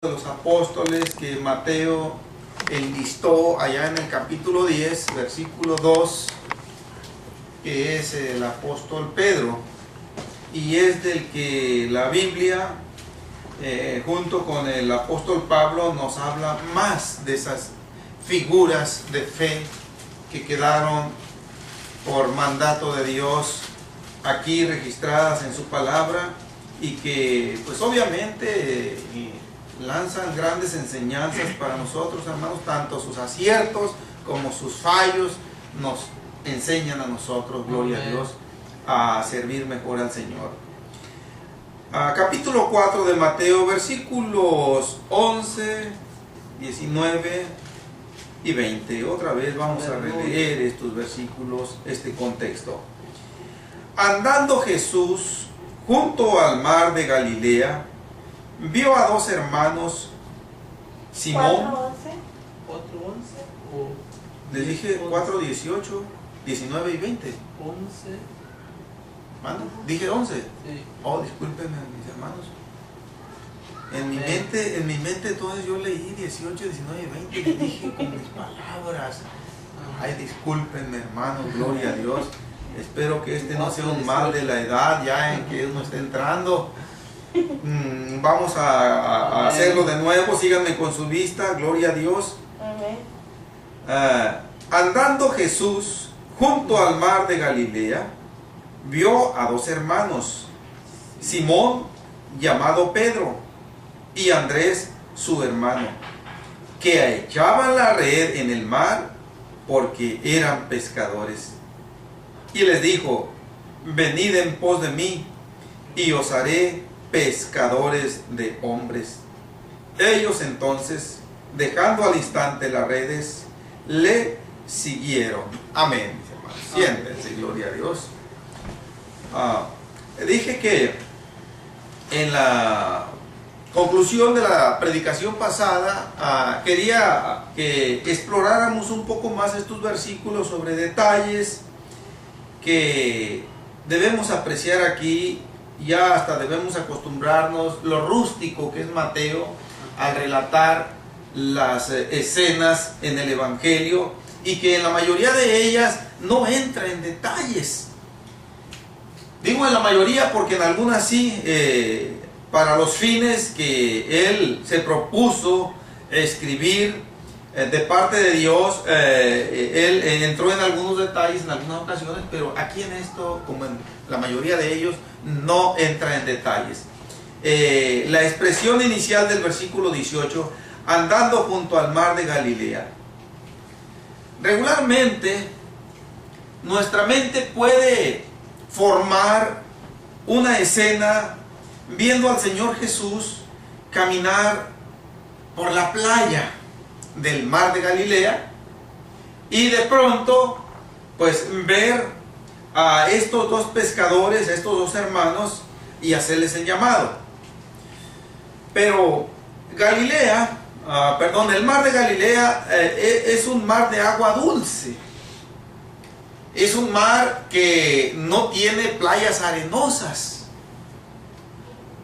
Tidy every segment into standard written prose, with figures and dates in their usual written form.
de los apóstoles que Mateo enlistó allá en el capítulo 10, versículo 2, que es el apóstol Pedro, y es del que la Biblia, junto con el apóstol Pablo, nos habla más de esas figuras de fe que quedaron por mandato de Dios aquí registradas en su palabra y que pues obviamente lanzan grandes enseñanzas para nosotros, hermanos. Tanto sus aciertos como sus fallos nos enseñan a nosotros, gloria a Dios, a servir mejor al Señor. Capítulo 4 de Mateo, versículos 11, 19 y 20. Otra vez vamos a releer estos versículos, este contexto. Andando Jesús junto al mar de Galilea, vio a dos hermanos, Simón. 4:11. Les dije 4, 18, 19 y 20. 11. ¿Mano? Dije 11. Sí. Oh, discúlpenme, mis hermanos. En mi mente entonces yo leí 18, 19 y 20 y les dije con mis palabras. Ay, discúlpenme, hermanos, gloria a Dios. Espero que este no sea un mal de la edad ya en que uno está entrando. Vamos a hacerlo de nuevo. Síganme con su vista, gloria a Dios. Andando Jesús junto al mar de Galilea, vio a dos hermanos, Simón, llamado Pedro, y Andrés, su hermano, que echaban la red en el mar porque eran pescadores. Y les dijo: venid en pos de mí, y os haré pescadores de hombres. Ellos entonces, dejando al instante las redes, le siguieron. Amén. Siéntense, gloria a Dios. Dije que en la conclusión de la predicación pasada quería que exploráramos un poco más estos versículos sobre detalles que debemos apreciar aquí. Ya hasta debemos acostumbrarnos lo rústico que es Mateo al relatar las escenas en el Evangelio, y que en la mayoría de ellas no entra en detalles. Digo en la mayoría porque en algunas sí, para los fines que él se propuso escribir de parte de Dios, él entró en algunos detalles en algunas ocasiones, pero aquí en esto, como en la mayoría de ellos, no entra en detalles. La expresión inicial del versículo 18, andando junto al mar de Galilea. Regularmente, nuestra mente puede formar una escena viendo al Señor Jesús caminar por la playa del mar de Galilea y de pronto pues ver a estos dos pescadores, a estos dos hermanos, y hacerles el llamado. Pero Galilea, el mar de Galilea es un mar de agua dulce. Es un mar que no tiene playas arenosas.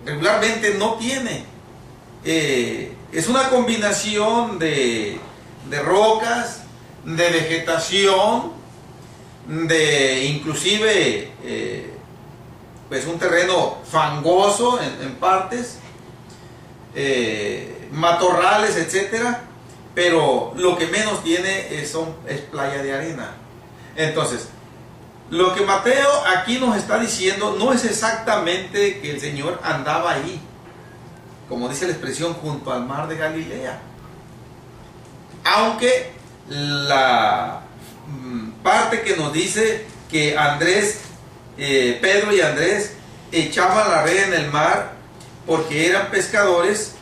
Regularmente no tiene. Es una combinación de rocas, de vegetación, de inclusive pues un terreno fangoso en partes, matorrales, etcétera, pero lo que menos tiene es playa de arena. Entonces, lo que Mateo aquí nos está diciendo no es exactamente que el Señor andaba ahí, como dice la expresión, junto al mar de Galilea, aunque la parte que nos dice que Pedro y Andrés echaban la red en el mar porque eran pescadores,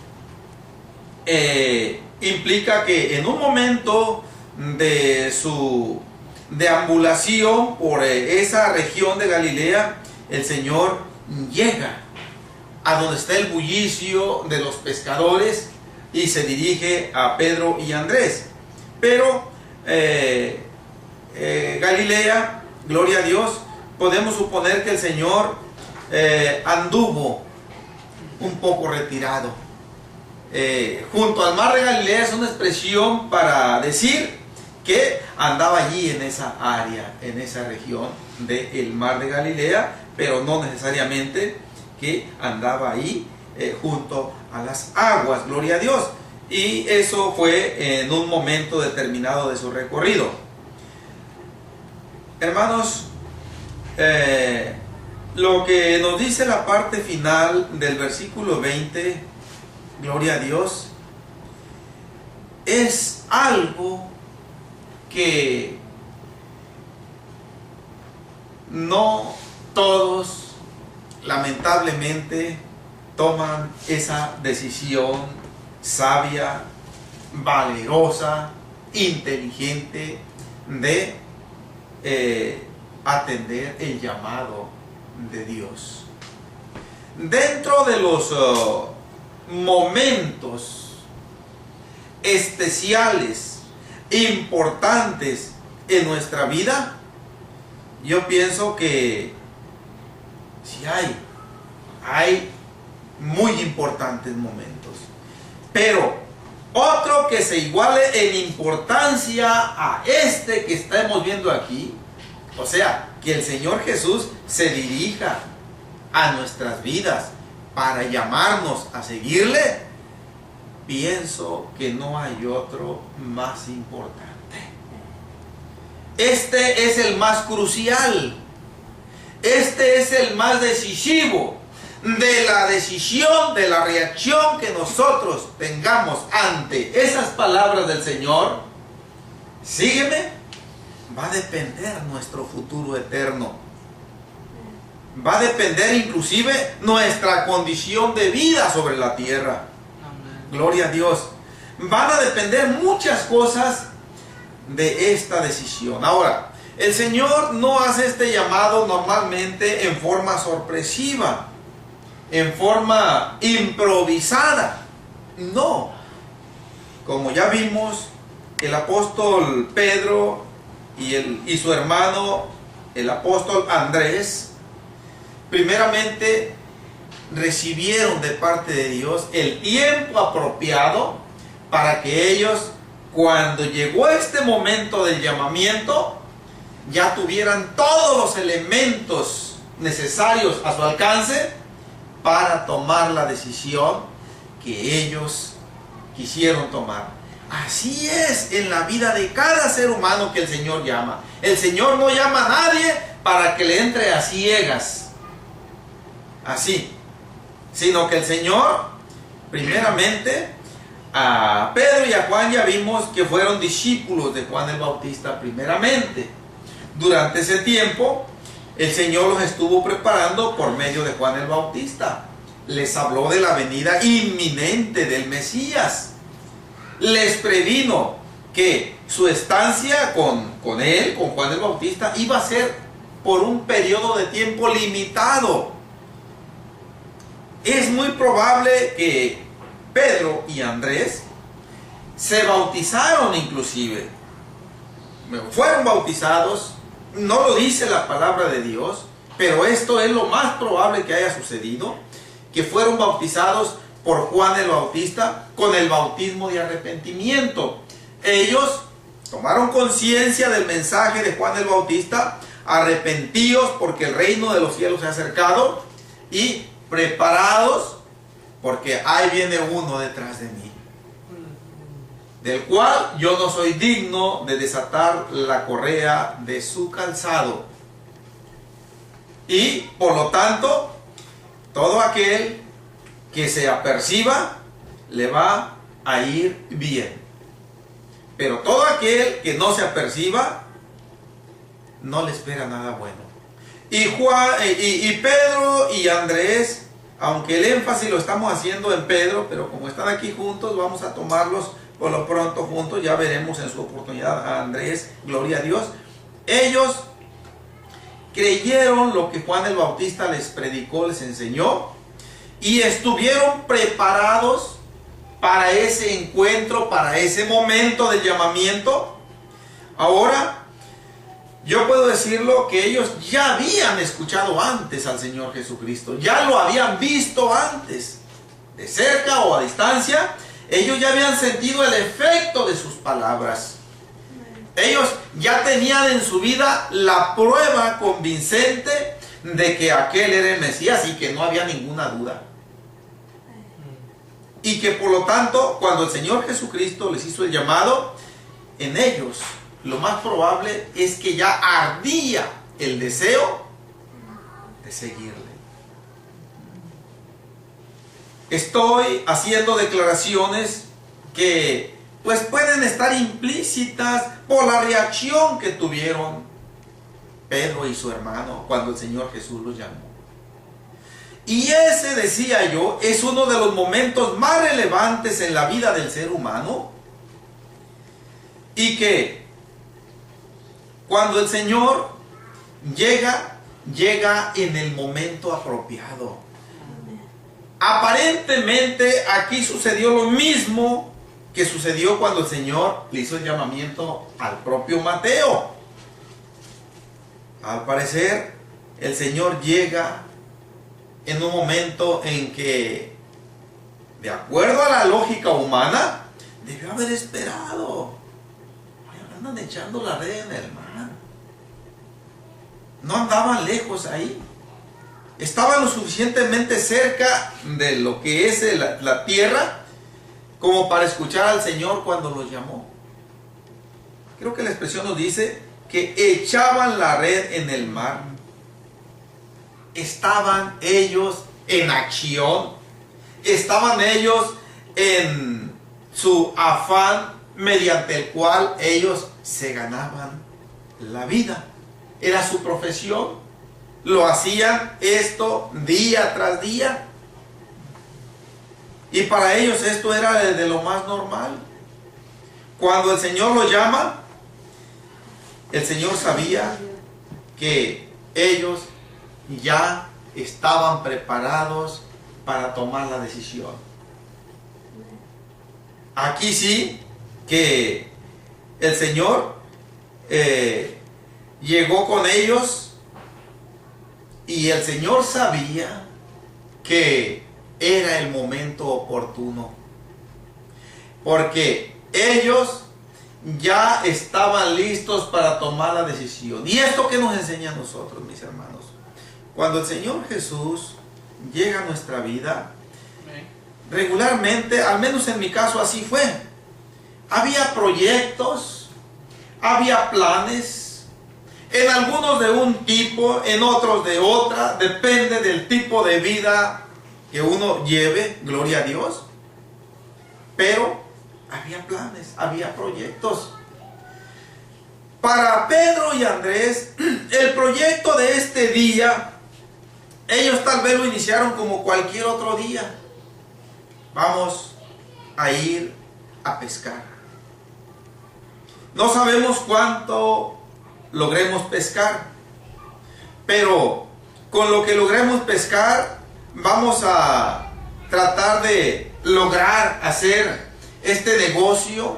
implica que en un momento de su deambulación por esa región de Galilea, el Señor llega a donde está el bullicio de los pescadores y se dirige a Pedro y Andrés. Pero Galilea, gloria a Dios, podemos suponer que el Señor anduvo un poco retirado. junto al mar de Galilea es una expresión para decir que andaba allí en esa área, en esa región del mar de Galilea, pero no necesariamente que andaba ahí junto a las aguas, gloria a Dios. Y eso fue en un momento determinado de su recorrido. Hermanos, lo que nos dice la parte final del versículo 20, gloria a Dios, es algo que no todos, lamentablemente, toman esa decisión sabia, valerosa, inteligente de atender el llamado de Dios. Dentro de los momentos especiales, importantes en nuestra vida, yo pienso que sí hay muy importantes momentos, pero otro que se iguale en importancia a este que estamos viendo aquí, o sea, que el Señor Jesús se dirija a nuestras vidas para llamarnos a seguirle, pienso que no hay otro más importante. Este es el más crucial, este es el más decisivo de la decisión, de la reacción que nosotros tengamos ante esas palabras del Señor. Sígueme, va a depender nuestro futuro eterno. Va a depender inclusive nuestra condición de vida sobre la tierra. Gloria a Dios. Van a depender muchas cosas de esta decisión. Ahora, el Señor no hace este llamado normalmente en forma sorpresiva, en forma improvisada. No. Como ya vimos, el apóstol Pedro y su hermano, el apóstol Andrés, primeramente recibieron de parte de Dios el tiempo apropiado para que ellos, cuando llegó este momento del llamamiento, ya tuvieran todos los elementos necesarios a su alcance para tomar la decisión que ellos quisieron tomar. Así es en la vida de cada ser humano que el Señor llama. El Señor no llama a nadie para que le entre a ciegas, así, sino que el Señor, primeramente, a Pedro y a Juan ya vimos que fueron discípulos de Juan el Bautista primeramente. Durante ese tiempo, el Señor los estuvo preparando por medio de Juan el Bautista. Les habló de la venida inminente del Mesías. Les previno que su estancia con él, con Juan el Bautista, iba a ser por un periodo de tiempo limitado. Es muy probable que Pedro y Andrés se bautizaron inclusive. Fueron bautizados, no lo dice la palabra de Dios, pero esto es lo más probable que haya sucedido, que fueron bautizados por Juan el Bautista con el bautismo de arrepentimiento. Ellos tomaron conciencia del mensaje de Juan el Bautista: arrepentíos porque el reino de los cielos se ha acercado, y preparados porque ahí viene uno detrás de mí, del cual yo no soy digno de desatar la correa de su calzado. Y por lo tanto, todo aquel que se aperciba le va a ir bien, pero todo aquel que no se aperciba no le espera nada bueno. Y Pedro y Andrés, aunque el énfasis lo estamos haciendo en Pedro, pero como están aquí juntos, vamos a tomarlos por lo pronto juntos. Ya veremos en su oportunidad a Andrés, gloria a Dios. Ellos creyeron lo que Juan el Bautista les predicó, les enseñó, y estuvieron preparados para ese encuentro, para ese momento del llamamiento. Ahora, yo puedo decirlo que ellos ya habían escuchado antes al Señor Jesucristo, ya lo habían visto antes. de cerca o a distancia, ellos ya habían sentido el efecto de sus palabras. Ellos ya tenían en su vida la prueba convincente de que aquel era el Mesías y que no había ninguna duda. Y que por lo tanto, cuando el Señor Jesucristo les hizo el llamado, en ellos lo más probable es que ya ardía el deseo de seguirle. Estoy haciendo declaraciones que pues pueden estar implícitas por la reacción que tuvieron Pedro y su hermano cuando el Señor Jesús los llamó. Y ese, decía yo, es uno de los momentos más relevantes en la vida del ser humano, y que cuando el Señor llega en el momento apropiado. Aparentemente aquí sucedió lo mismo que sucedió cuando el Señor le hizo el llamamiento al propio Mateo. Al parecer, el Señor llega en un momento en que, de acuerdo a la lógica humana, debió haber esperado. Andan echando la red en el mar. No andaban lejos ahí. Estaban lo suficientemente cerca de lo que es la tierra como para escuchar al Señor cuando los llamó. Creo que la expresión nos dice que echaban la red en el mar. Estaban ellos en acción. Estaban ellos en su afán mediante el cual ellos se ganaban la vida. Era su profesión. Lo hacían esto día tras día. Y para ellos esto era de lo más normal. Cuando el Señor los llama, el Señor sabía que ellos ya estaban preparados para tomar la decisión. Aquí sí que el Señor llegó con ellos, y el Señor sabía que era el momento oportuno, porque ellos ya estaban listos para tomar la decisión. ¿Y esto qué nos enseña a nosotros, mis hermanos? Cuando el Señor Jesús llega a nuestra vida, regularmente, al menos en mi caso así fue, había proyectos, había planes, en algunos de un tipo, en otros de otra, depende del tipo de vida que uno lleve, gloria a Dios. Pero había planes, había proyectos. Para Pedro y Andrés, el proyecto de este día, ellos tal vez lo iniciaron como cualquier otro día. Vamos a ir a pescar. No sabemos cuánto logremos pescar, pero con lo que logremos pescar vamos a tratar de lograr hacer este negocio,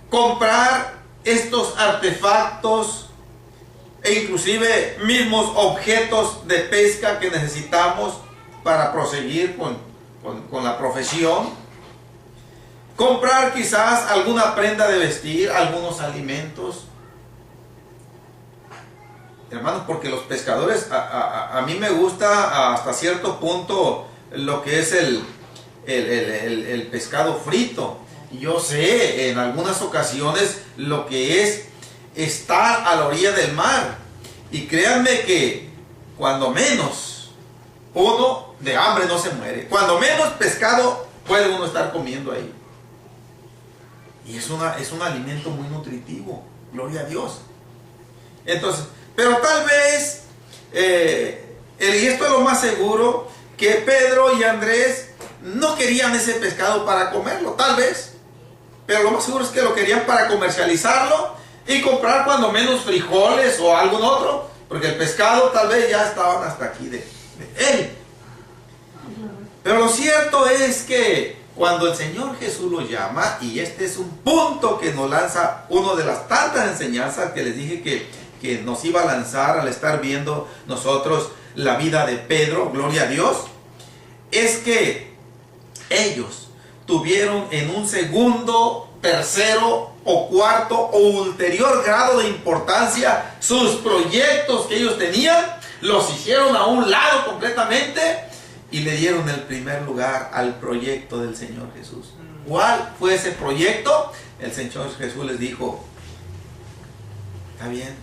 comprar estos artefactos e inclusive mismos objetos de pesca que necesitamos para proseguir con la profesión, comprar quizás alguna prenda de vestir, algunos alimentos. Hermanos, porque los pescadores, a mí me gusta hasta cierto punto lo que es el pescado frito. Yo sé en algunas ocasiones lo que es estar a la orilla del mar. Y créanme que cuando menos uno de hambre no se muere. Cuando menos pescado puede uno estar comiendo ahí. Y es un alimento muy nutritivo. Gloria a Dios. Entonces, pero tal vez, y esto es lo más seguro, que Pedro y Andrés no querían ese pescado para comerlo, tal vez. Pero lo más seguro es que lo querían para comercializarlo y comprar cuando menos frijoles o algún otro, porque el pescado tal vez ya estaban hasta aquí de él. Pero lo cierto es que cuando el Señor Jesús lo llama, y este es un punto que nos lanza uno de las tantas enseñanzas que les dije que nos iba a lanzar al estar viendo nosotros la vida de Pedro, gloria a Dios, es que ellos tuvieron en un segundo, tercero o cuarto o ulterior grado de importancia sus proyectos que ellos tenían, los hicieron a un lado completamente y le dieron el primer lugar al proyecto del Señor Jesús. ¿Cuál fue ese proyecto? El Señor Jesús les dijo: está bien,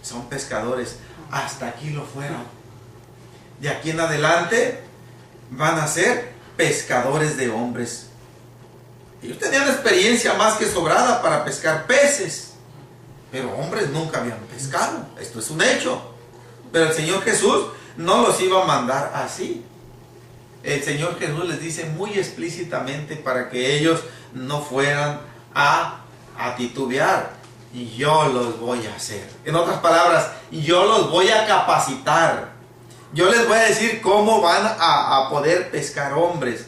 son pescadores, hasta aquí lo fueron. De aquí en adelante van a ser pescadores de hombres. Ellos tenían experiencia más que sobrada para pescar peces, pero hombres nunca habían pescado. Esto es un hecho. Pero el Señor Jesús no los iba a mandar así. El Señor Jesús les dice muy explícitamente para que ellos no fueran a titubear: yo los voy a hacer. En otras palabras, yo los voy a capacitar. Yo les voy a decir cómo van a poder pescar hombres.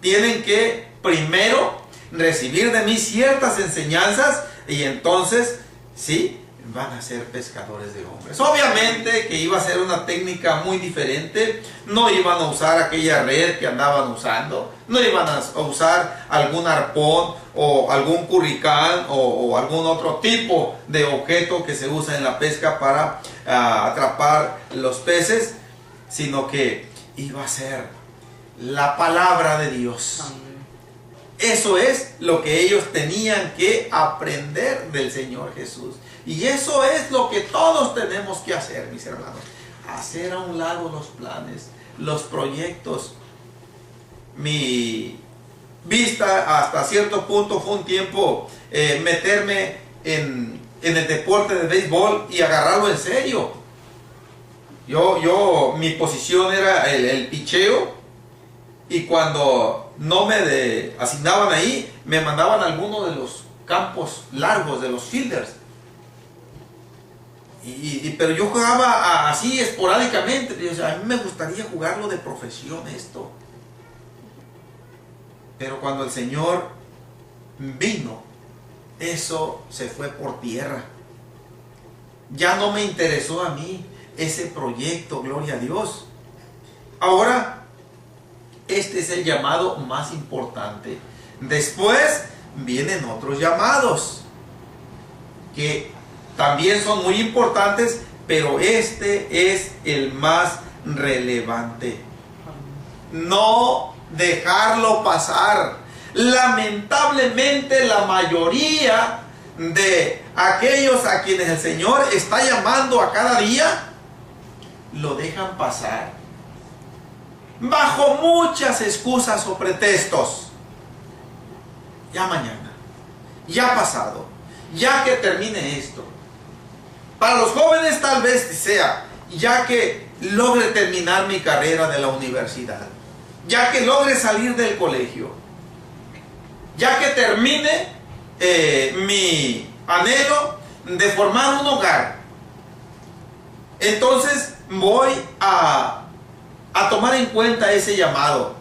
Tienen que primero recibir de mí ciertas enseñanzas y entonces, sí, van a ser pescadores de hombres. Obviamente que iba a ser una técnica muy diferente. No iban a usar aquella red que andaban usando. No iban a usar algún arpón o algún curricán o algún otro tipo de objeto que se usa en la pesca para atrapar los peces, sino que iba a ser la palabra de Dios. Eso es lo que ellos tenían que aprender del Señor Jesús. Y eso es lo que todos tenemos que hacer, mis hermanos. Hacer a un lado los planes, los proyectos. Mi vista hasta cierto punto fue un tiempo meterme en el deporte de béisbol y agarrarlo en serio. Mi posición era el picheo, y cuando no me asignaban ahí, me mandaban a alguno de los campos largos, de los fielders. Pero yo jugaba así esporádicamente. A mí me gustaría jugarlo de profesión esto. Pero cuando el Señor vino, eso se fue por tierra. Ya no me interesó a mí ese proyecto, gloria a Dios. Ahora, este es el llamado más importante. Después vienen otros llamados que también son muy importantes, pero este es el más relevante. No dejarlo pasar. Lamentablemente, la mayoría de aquellos a quienes el Señor está llamando a cada día, lo dejan pasar bajo muchas excusas o pretextos. Ya mañana, ya pasado, ya que termine esto. Para los jóvenes tal vez sea ya que logre terminar mi carrera de la universidad, ya que logre salir del colegio, ya que termine mi anhelo de formar un hogar. Entonces voy a tomar en cuenta ese llamado.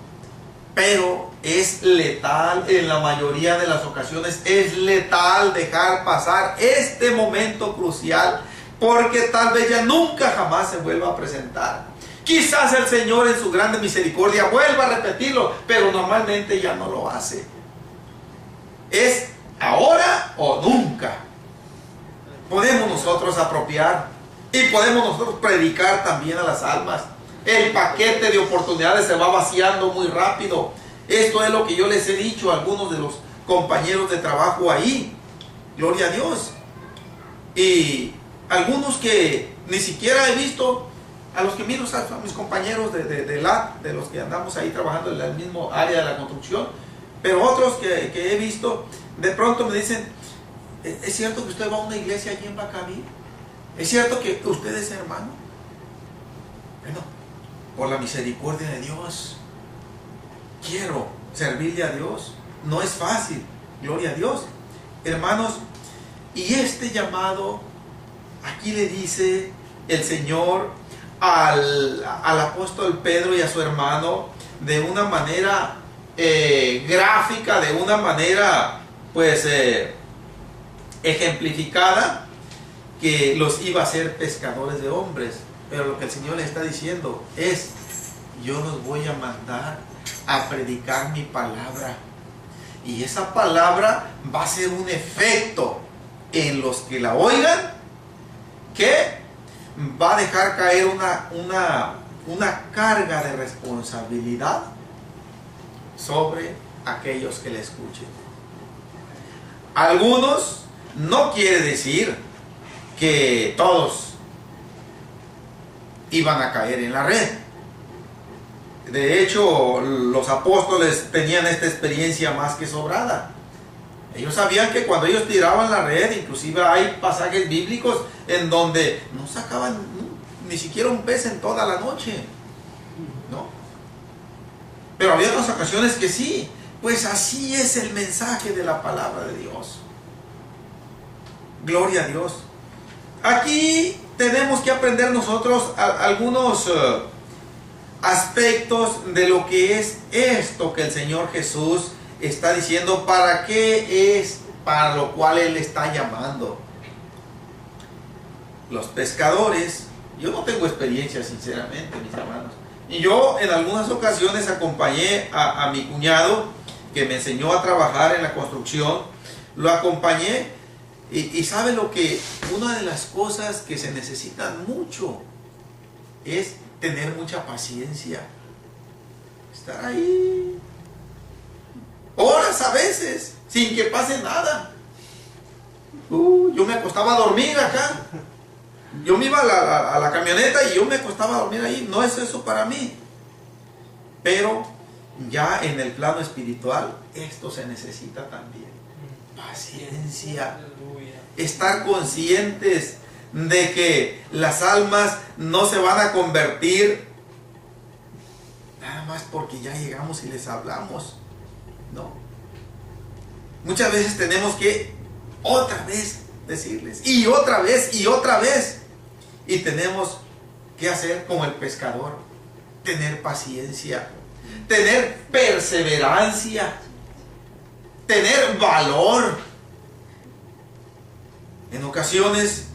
Pero es letal en la mayoría de las ocasiones. Es letal dejar pasar este momento crucial, porque tal vez ya nunca jamás se vuelva a presentar. Quizás el Señor en su grande misericordia vuelva a repetirlo, pero normalmente ya no lo hace. Es ahora o nunca. Podemos nosotros apropiar y podemos nosotros predicar también a las almas. El paquete de oportunidades se va vaciando muy rápido. Esto es lo que yo les he dicho a algunos de los compañeros de trabajo ahí. Gloria a Dios. Y algunos que ni siquiera he visto, a los que miro, a mis compañeros de los que andamos ahí trabajando en el mismo área de la construcción, pero otros que he visto, de pronto me dicen: ¿es cierto que usted va a una iglesia allí en Bacaví? ¿Es cierto que usted es hermano? Bueno, por la misericordia de Dios, quiero servirle a Dios. No es fácil, gloria a Dios, hermanos. Y este llamado, aquí le dice el Señor al apóstol Pedro y a su hermano de una manera gráfica, de una manera pues ejemplificada, que los iba a hacer pescadores de hombres. Pero lo que el Señor le está diciendo es: yo los voy a mandar a predicar mi palabra. Y esa palabra va a ser un efecto en los que la oigan, que va a dejar caer una carga de responsabilidad sobre aquellos que la escuchen. Algunos, no quiere decir que todos iban a caer en la red. De hecho, los apóstoles tenían esta experiencia más que sobrada. Ellos sabían que cuando ellos tiraban la red, inclusive hay pasajes bíblicos en donde no sacaban ni siquiera un pez en toda la noche, ¿no? Pero había otras ocasiones que sí. Pues así es el mensaje de la palabra de Dios. Gloria a Dios. Aquí tenemos que aprender nosotros algunos aspectos de lo que es esto que el Señor Jesús está diciendo, para qué es, para lo cual Él está llamando. Los pescadores, yo no tengo experiencia sinceramente, mis hermanos, y yo en algunas ocasiones acompañé a mi cuñado, que me enseñó a trabajar en la construcción. Lo acompañé y sabe lo que, una de las cosas que se necesitan mucho es tener mucha paciencia, estar ahí horas a veces sin que pase nada. Yo me acostaba a dormir acá, yo me iba a la camioneta y yo me acostaba a dormir ahí. No es eso para mí, pero ya en el plano espiritual esto se necesita también. Paciencia, estar conscientes de que las almas no se van a convertir nada más porque ya llegamos y les hablamos, no. Muchas veces tenemos que otra vez decirles, y otra vez, y otra vez, y tenemos que hacer como el pescador, tener paciencia, tener perseverancia, tener valor. En ocasiones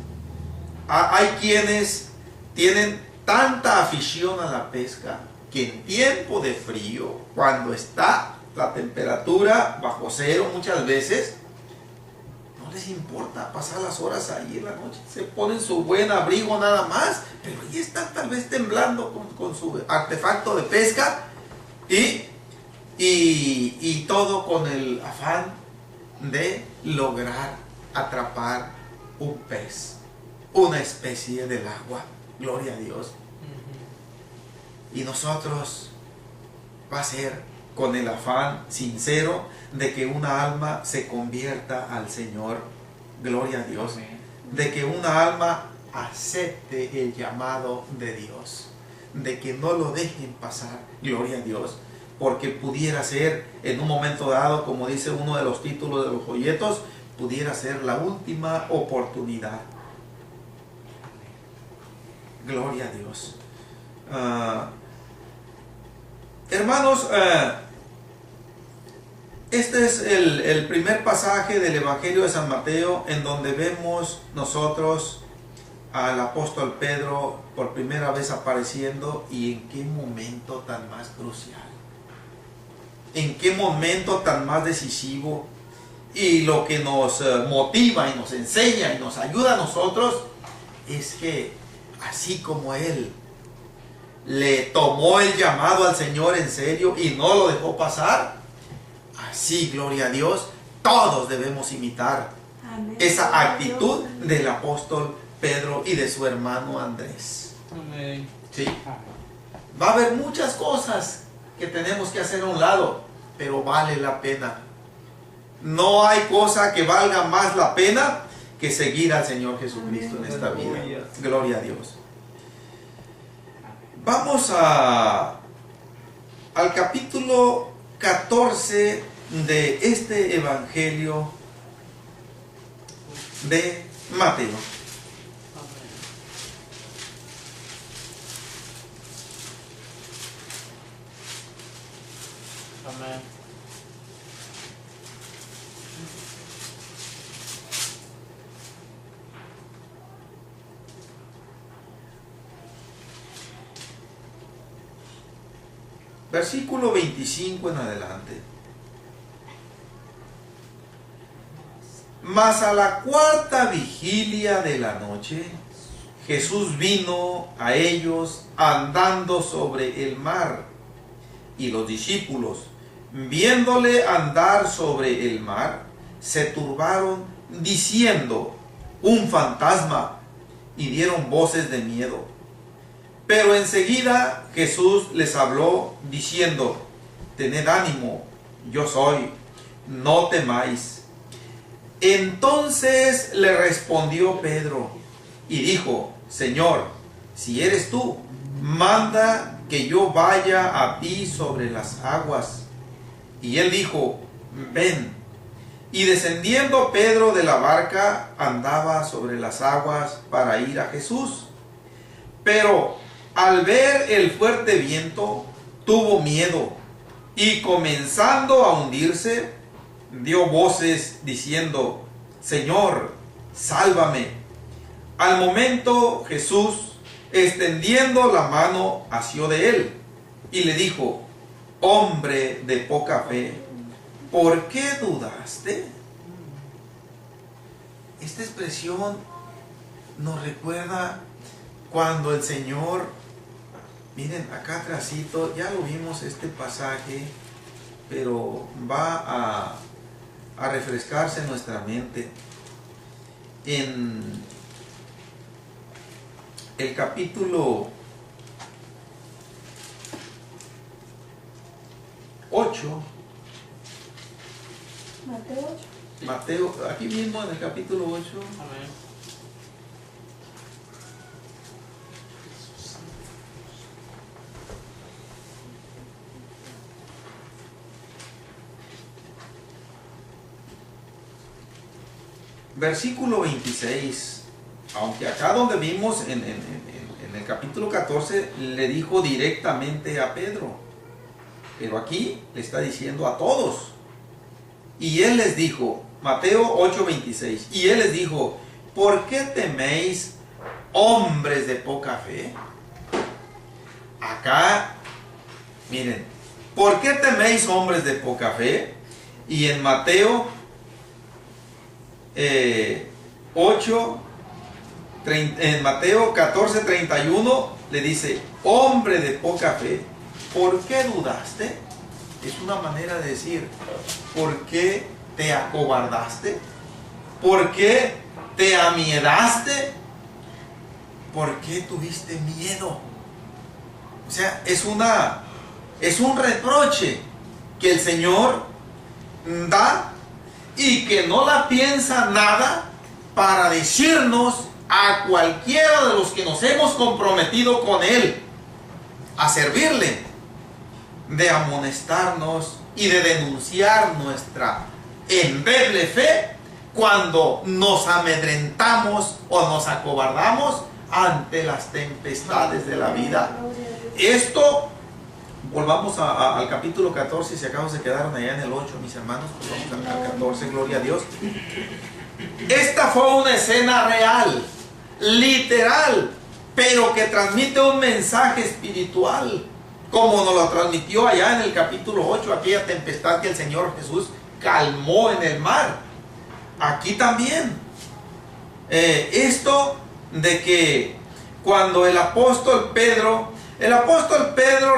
hay quienes tienen tanta afición a la pesca que en tiempo de frío, cuando está la temperatura bajo cero muchas veces, no les importa pasar las horas ahí en la noche. Se ponen su buen abrigo nada más, pero ahí están tal vez temblando con su artefacto de pesca y todo con el afán de lograr atrapar un pez, una especie del agua. Gloria a Dios. Y nosotros va a ser con el afán sincero de que una alma se convierta al Señor. Gloria a Dios. De que una alma acepte el llamado de Dios, de que no lo dejen pasar. Gloria a Dios. Porque pudiera ser en un momento dado, como dice uno de los títulos de los folletos, pudiera ser la última oportunidad. Gloria a Dios. Hermanos, este es el primer pasaje del Evangelio de San Mateo en donde vemos nosotros al apóstol Pedro por primera vez apareciendo, y en qué momento tan más crucial, en qué momento tan más decisivo. Y lo que nos motiva y nos enseña y nos ayuda a nosotros es que así como él le tomó el llamado al Señor en serio y no lo dejó pasar, así, gloria a Dios, todos debemos imitar Amén. Esa actitud del apóstol Pedro y de su hermano Andrés. Amén. Sí. Va a haber muchas cosas que tenemos que hacer a un lado, pero vale la pena. No hay cosa que valga más la pena que seguir al Señor Jesucristo en esta vida. Gloria a Dios. Vamos al capítulo 14 de este Evangelio de Mateo. Amén. versículo 25 en adelante. Mas a la cuarta vigilia de la noche, Jesús vino a ellos andando sobre el mar, y los discípulos, viéndole andar sobre el mar, se turbaron diciendo: un fantasma, y dieron voces de miedo. Pero enseguida Jesús les habló diciendo: tened ánimo, yo soy, no temáis. Entonces le respondió Pedro y dijo: Señor, si eres tú, manda que yo vaya a ti sobre las aguas. Y él dijo: ven. Y descendiendo Pedro de la barca, andaba sobre las aguas para ir a Jesús. Pero al ver el fuerte viento, tuvo miedo, y comenzando a hundirse, dio voces diciendo: Señor, sálvame. Al momento Jesús, extendiendo la mano, asió de él, y le dijo: hombre de poca fe, ¿por qué dudaste? Esta expresión nos recuerda cuando el Señor, miren acá atrásito, ya lo vimos este pasaje, pero va a refrescarse nuestra mente. En el capítulo 8, Mateo, aquí mismo en el capítulo 8. Amén. Versículo 26, aunque acá donde vimos en el capítulo 14 le dijo directamente a Pedro, pero aquí le está diciendo a todos. Y él les dijo, Mateo 8:26, y él les dijo: ¿por qué teméis, hombres de poca fe? Acá, miren, ¿por qué teméis, hombres de poca fe? Y en Mateo 14:31 le dice: hombre de poca fe, ¿por qué dudaste? Es una manera de decir: ¿por qué te acobardaste? ¿Por qué te amiedaste? ¿Por qué tuviste miedo? O sea, es un reproche que el Señor da, y que no la piensa nada para decirnos a cualquiera de los que nos hemos comprometido con Él a servirle, de amonestarnos y de denunciar nuestra endeble fe cuando nos amedrentamos o nos acobardamos ante las tempestades de la vida. Esto, volvamos al capítulo 14, si acaso se quedaron allá en el 8, mis hermanos, pues vamos al 14, gloria a Dios. Esta fue una escena real, literal, pero que transmite un mensaje espiritual, como nos lo transmitió allá en el capítulo 8, aquella tempestad que el Señor Jesús calmó en el mar. Aquí también, esto de que cuando el apóstol Pedro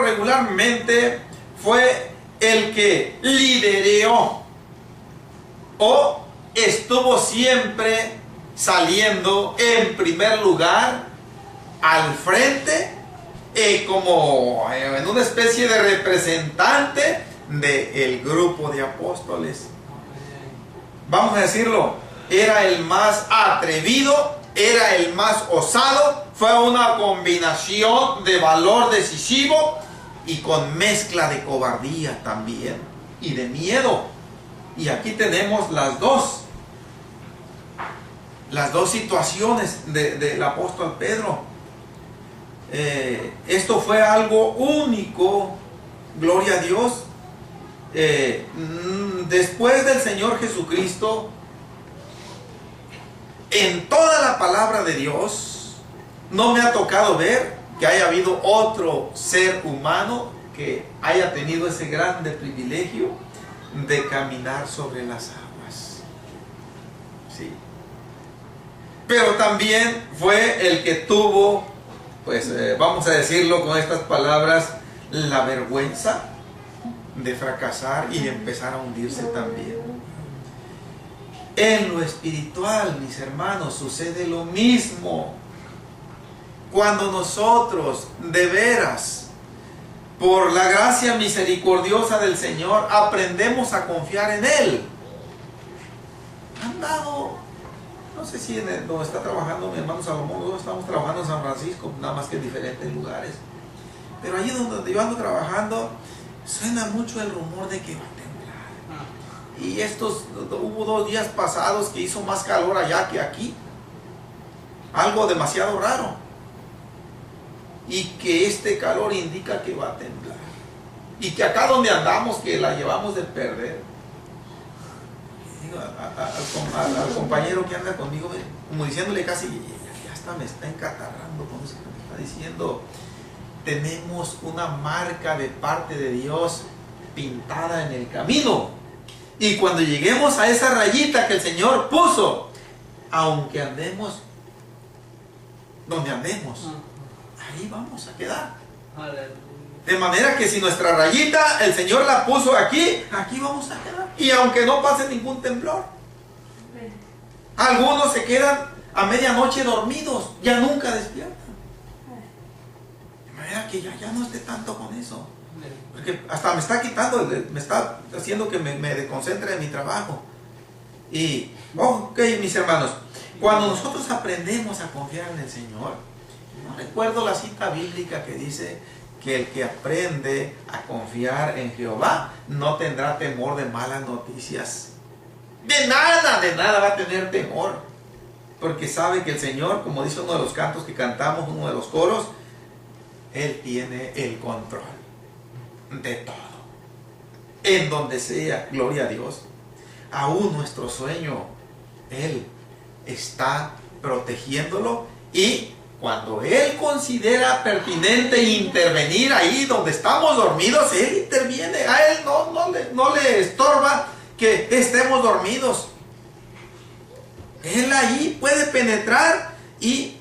regularmente fue el que lideró o estuvo siempre saliendo en primer lugar al frente, como en una especie de representante del grupo de apóstoles. Vamos a decirlo, era el más atrevido, era el más osado. Fue una combinación de valor decisivo y con mezcla de cobardía también y de miedo. Y aquí tenemos las dos situaciones del apóstol Pedro. Esto fue algo único, gloria a Dios. Después del Señor Jesucristo, en toda la palabra de Dios, no me ha tocado ver que haya habido otro ser humano que haya tenido ese grande privilegio de caminar sobre las aguas. Sí. Pero también fue el que tuvo, pues vamos a decirlo con estas palabras, la vergüenza de fracasar y de empezar a hundirse también. En lo espiritual, mis hermanos, sucede lo mismo. Cuando nosotros, de veras, por la gracia misericordiosa del Señor, aprendemos a confiar en Él. Han dado, no sé si donde está trabajando mi hermano Salomón, nosotros estamos trabajando en San Francisco, nada más que en diferentes lugares. Pero allí donde yo ando trabajando, suena mucho el rumor de que va a temblar. Y hubo 2 días pasados que hizo más calor allá que aquí. Algo demasiado raro. Y que este calor indica que va a temblar. Y que acá donde andamos, que la llevamos de perder. Digo, al compañero que anda conmigo, como diciéndole casi, ya hasta me está encatarrando con eso que me está diciendo. Tenemos una marca de parte de Dios pintada en el camino. Y cuando lleguemos a esa rayita que el Señor puso, aunque andemos donde andemos, ahí vamos a quedar. De manera que si nuestra rayita el Señor la puso aquí, aquí vamos a quedar. Y aunque no pase ningún temblor, algunos se quedan a medianoche dormidos, ya nunca despiertan. De manera que ya no esté tanto con eso, porque hasta me está quitando, me está haciendo que me desconcentre en mi trabajo. Y, ok, mis hermanos, cuando nosotros aprendemos a confiar en el Señor, no recuerdo la cita bíblica que dice que el que aprende a confiar en Jehová no tendrá temor de malas noticias. De nada va a tener temor, porque sabe que el Señor, como dice uno de los cantos que cantamos, uno de los coros, Él tiene el control de todo. En donde sea, gloria a Dios. Aún nuestro sueño, Él está protegiéndolo, y cuando Él considera pertinente intervenir ahí donde estamos dormidos, Él interviene. A Él no le estorba que estemos dormidos. Él ahí puede penetrar y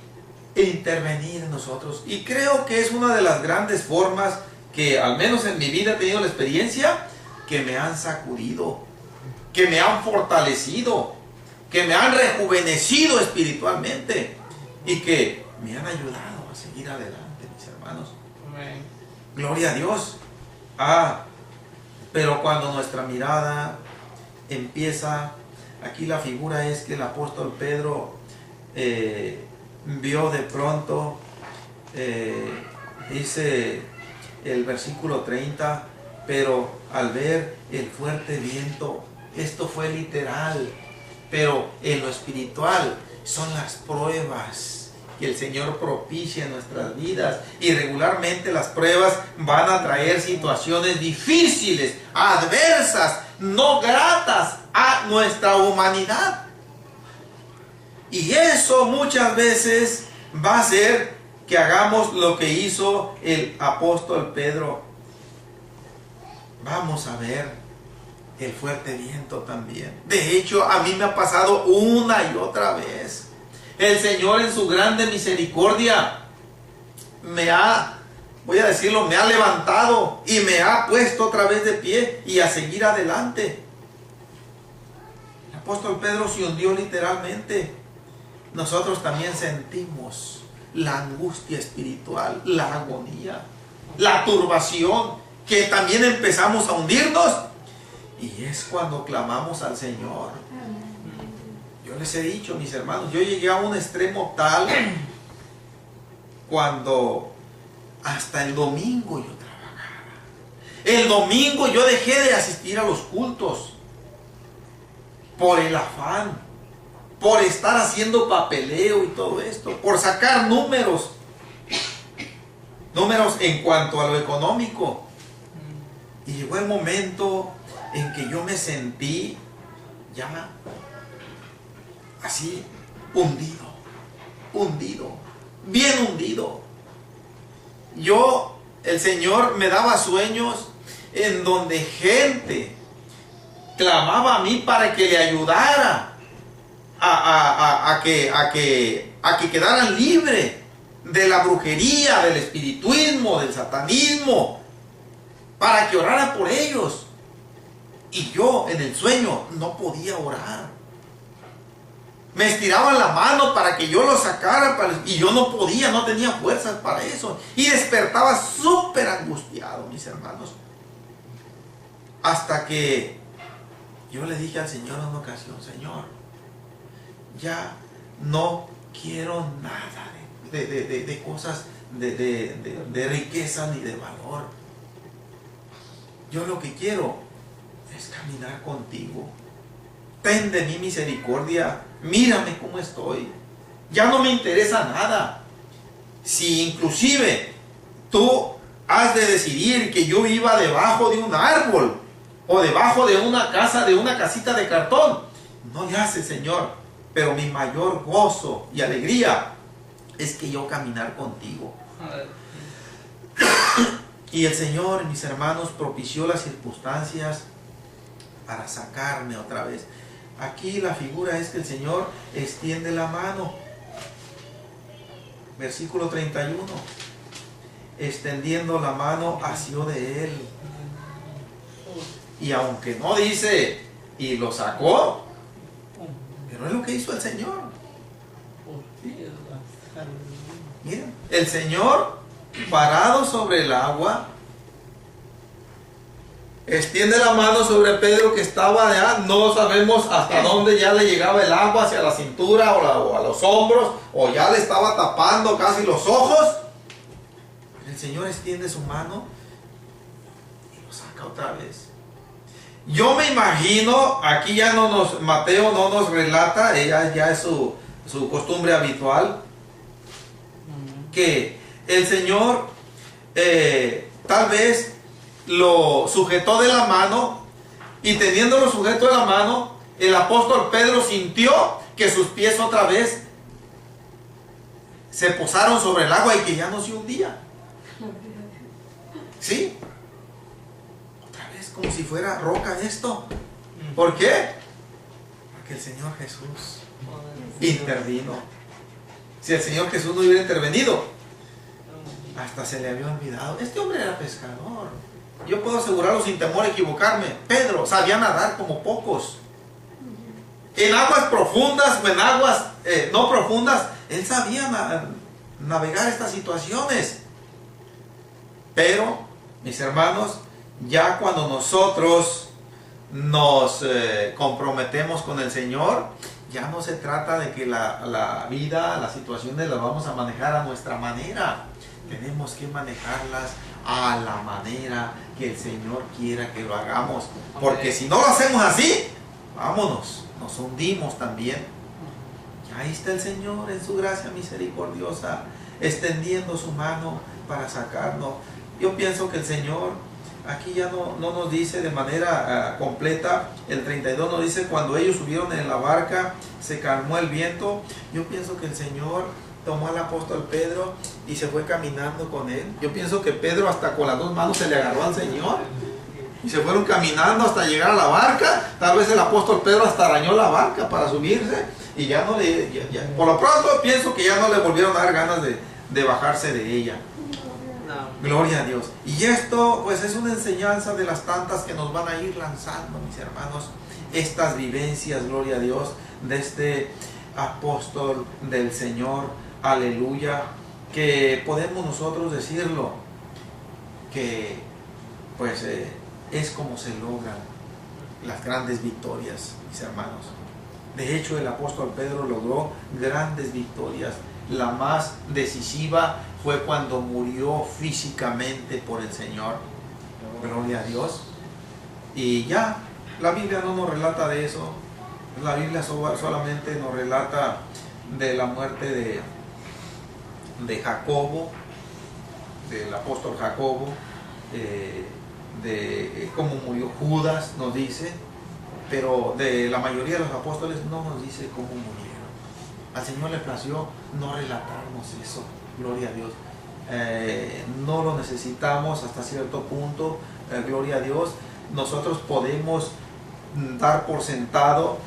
intervenir en nosotros. Y creo que es una de las grandes formas que, al menos en mi vida, he tenido la experiencia, que me han sacudido, que me han fortalecido, que me han rejuvenecido espiritualmente y que me han ayudado a seguir adelante, mis hermanos. Amén. Gloria a Dios. Pero cuando nuestra mirada empieza, aquí la figura es que el apóstol Pedro vio de pronto, dice el versículo 30, pero al ver el fuerte viento, esto fue literal, pero en lo espiritual son las pruebas que el Señor propicia en nuestras vidas, y regularmente las pruebas van a traer situaciones difíciles, adversas, no gratas a nuestra humanidad, y eso muchas veces va a hacer que hagamos lo que hizo el apóstol Pedro. Vamos a ver el fuerte viento también. De hecho, a mí me ha pasado una y otra vez. El Señor en su grande misericordia voy a decirlo, me ha levantado y me ha puesto otra vez de pie y a seguir adelante. El apóstol Pedro se hundió literalmente. Nosotros también sentimos la angustia espiritual, la agonía, la turbación, que también empezamos a hundirnos. Y es cuando clamamos al Señor. Yo les he dicho, mis hermanos, yo llegué a un extremo tal cuando hasta el domingo yo trabajaba. El domingo yo dejé de asistir a los cultos por el afán, por estar haciendo papeleo y todo esto, por sacar números en cuanto a lo económico. Y llegó el momento en que yo me sentí ya así, hundido, bien hundido. Yo el Señor me daba sueños en donde gente clamaba a mí para que le ayudara a que quedaran libres de la brujería, del espirituismo, del satanismo, para que orara por ellos. Y yo en el sueño no podía orar. Me estiraban la mano para que yo lo sacara, y yo no podía, no tenía fuerzas para eso. Y despertaba súper angustiado, mis hermanos. Hasta que yo le dije al Señor en una ocasión: Señor, ya no quiero nada de cosas de riqueza ni de valor. Yo lo que quiero es caminar contigo. Ten de mí misericordia. Mírame cómo estoy. Ya no me interesa nada. Si inclusive tú has de decidir que yo viva debajo de un árbol o debajo de una casa, de una casita de cartón, no le hace, Señor. Pero mi mayor gozo y alegría es que yo caminar contigo. Y el Señor, mis hermanos, propició las circunstancias para sacarme otra vez. Aquí la figura es que el Señor extiende la mano. Versículo 31. Extendiendo la mano, asió de él. Y aunque no dice, y lo sacó, pero es lo que hizo el Señor. Miren, el Señor parado sobre el agua, extiende la mano sobre Pedro, que estaba allá. No sabemos hasta dónde ya le llegaba el agua, hacia la cintura o a los hombros, o ya le estaba tapando casi los ojos. El Señor extiende su mano y lo saca otra vez. Yo me imagino, aquí ya Mateo no nos relata, ya es su costumbre habitual, que el Señor tal vez lo sujetó de la mano, y teniéndolo sujeto de la mano, el apóstol Pedro sintió que sus pies otra vez se posaron sobre el agua y que ya no se hundía. ¿Sí? Otra vez como si fuera roca esto. ¿Por qué? Porque el Señor Jesús intervino. Si el Señor Jesús no hubiera intervenido, hasta se le había olvidado. Este hombre era pescador. Yo puedo asegurarlo sin temor a equivocarme. Pedro sabía nadar como pocos. En aguas profundas o en aguas no profundas, él sabía navegar estas situaciones. Pero, mis hermanos, ya cuando nosotros nos comprometemos con el Señor, ya no se trata de que la vida, las situaciones las vamos a manejar a nuestra manera. Tenemos que manejarlas a la manera que el Señor quiera que lo hagamos. Porque si no lo hacemos así, vámonos, nos hundimos también. Y ahí está el Señor en su gracia misericordiosa, extendiendo su mano para sacarnos. Yo pienso que el Señor aquí ya no nos dice de manera completa. El 32 nos dice: cuando ellos subieron en la barca, se calmó el viento. Yo pienso que el Señor tomó al apóstol Pedro y se fue caminando con él. Yo pienso que Pedro hasta con las dos manos se le agarró al Señor y se fueron caminando hasta llegar a la barca. Tal vez el apóstol Pedro hasta arañó la barca para subirse, y ya no por lo pronto pienso que ya no le volvieron a dar ganas de bajarse de ella. Gloria a Dios. Y esto pues es una enseñanza de las tantas que nos van a ir lanzando, mis hermanos, estas vivencias, gloria a Dios, de este apóstol del Señor, aleluya, que podemos nosotros decirlo, que pues es como se logran las grandes victorias, mis hermanos. De hecho, el apóstol Pedro logró grandes victorias. La más decisiva fue cuando murió físicamente por el Señor. Gloria a Dios. Y ya, la Biblia no nos relata de eso. La Biblia solamente nos relata de la muerte de Jacobo, del apóstol Jacobo, de cómo murió Judas, nos dice, pero de la mayoría de los apóstoles no nos dice cómo murieron. Al Señor le plació no relatarnos eso, gloria a Dios. no lo necesitamos hasta cierto punto, gloria a Dios. Nosotros podemos dar por sentado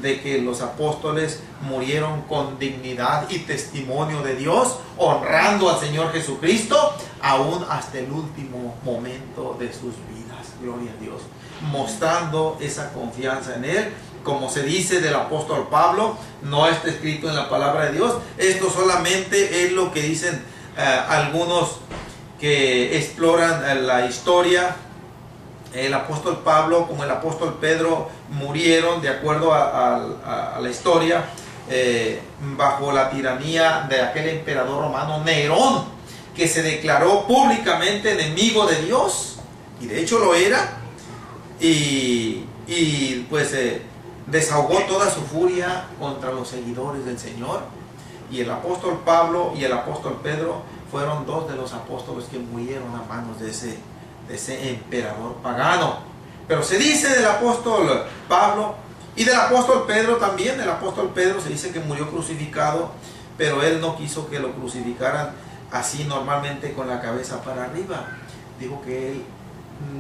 de que los apóstoles murieron con dignidad y testimonio de Dios, honrando al Señor Jesucristo, aún hasta el último momento de sus vidas, gloria a Dios, mostrando esa confianza en Él. Como se dice del apóstol Pablo, no está escrito en la palabra de Dios, esto solamente es lo que dicen algunos que exploran la historia. El apóstol Pablo como el apóstol Pedro murieron, de acuerdo a la historia, bajo la tiranía de aquel emperador romano Nerón, que se declaró públicamente enemigo de Dios, y de hecho lo era, y pues desahogó toda su furia contra los seguidores del Señor. Y el apóstol Pablo y el apóstol Pedro fueron dos de los apóstoles que murieron a manos de ese emperador pagano. Pero se dice del apóstol Pablo y del apóstol Pedro también. El apóstol Pedro se dice que murió crucificado, pero él no quiso que lo crucificaran así normalmente con la cabeza para arriba. Dijo que él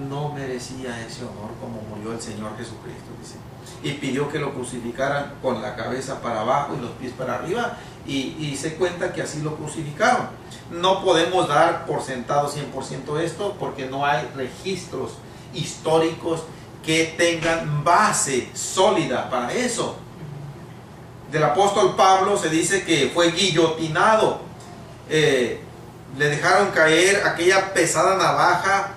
no merecía ese honor como murió el Señor Jesucristo, dice. Y pidió que lo crucificaran con la cabeza para abajo y los pies para arriba, y se cuenta que así lo crucificaron. No podemos dar por sentado 100% esto, porque no hay registros históricos que tengan base sólida para eso. Del apóstol Pablo se dice que fue guillotinado, le dejaron caer aquella pesada navaja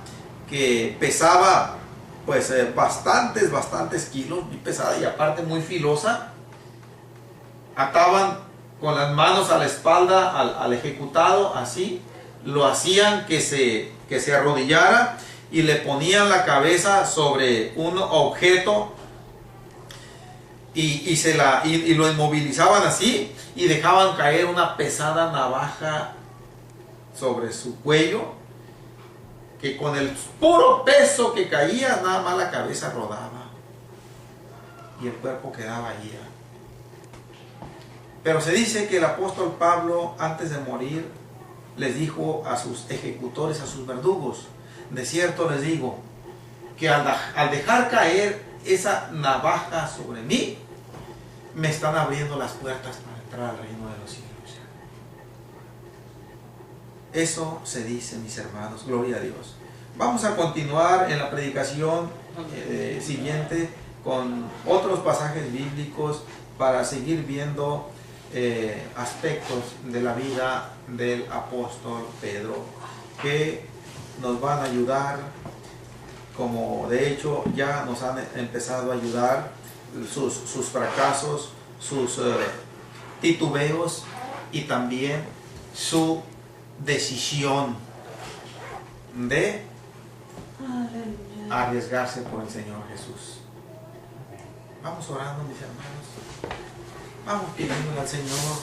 que pesaba pues bastantes kilos, muy pesada y aparte muy filosa. Ataban con las manos a la espalda al ejecutado, así lo hacían que se arrodillara, y le ponían la cabeza sobre un objeto y lo inmovilizaban así, y dejaban caer una pesada navaja sobre su cuello, que con el puro peso que caía, nada más la cabeza rodaba y el cuerpo quedaba allí. Pero se dice que el apóstol Pablo, antes de morir, les dijo a sus ejecutores, a sus verdugos: de cierto les digo que al dejar caer esa navaja sobre mí, me están abriendo las puertas para entrar al reino de los cielos. Eso se dice, mis hermanos, gloria a Dios. Vamos a continuar en la predicación siguiente con otros pasajes bíblicos para seguir viendo aspectos de la vida del apóstol Pedro que nos van a ayudar, como de hecho ya nos han empezado a ayudar, sus fracasos, sus titubeos y también su decisión de arriesgarse por el Señor Jesús. Vamos orando, mis hermanos. Vamos pidiéndole al Señor